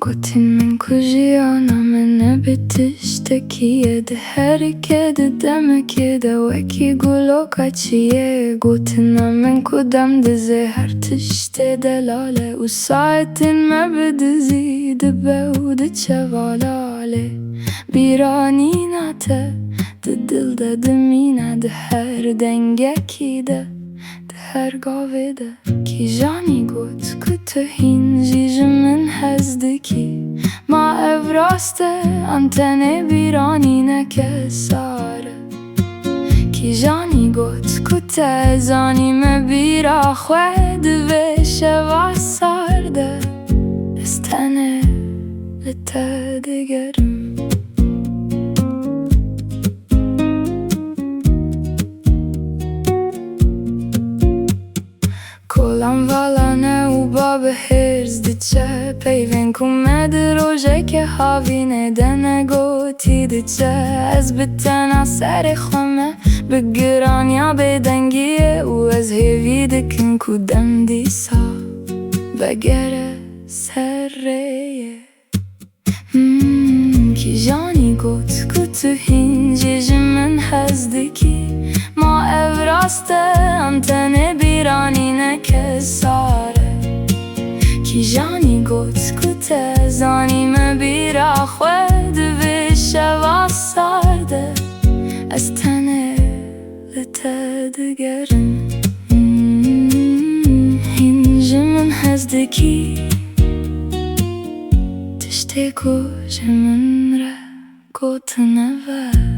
Gotin min ku jiyana min e tiştekî de herikê di demekê de wekî guloka çî ye. Gotina min ku dem dizê her tiştê delale û saetên me bi dizî dibe û diçe valale. Bîranîna te di dil de di mîne di her dengekî de her gavê de. Kîjanî got ku tu hîn jî ji min hez dikî, ma ev rast e em tenê bîranîne kesar e. Kîjanî got ku te zanî me bîra xwe di vê şeva sar de. Ez tenê li te digerim. Kolan valane û babê hêrz diçe, peyvên ku me di rojekê havînê de ne gotî diçe. Ez bi tena serê xwe me bi giraniya bêdengî ye û ez hêvî dikim ku dem dîsa vegere serê ye. Kîjanî got ku tu hîn jî ji min hez dikî, ma ev rast e em tenê bîranîne kesar e. Kîjanî got ku te zanî me bîra xwe di vê şeva sar de. Ez tenê li te digerim. Hîn ji min hez dikî, tiştê ku ji min re gotine ve.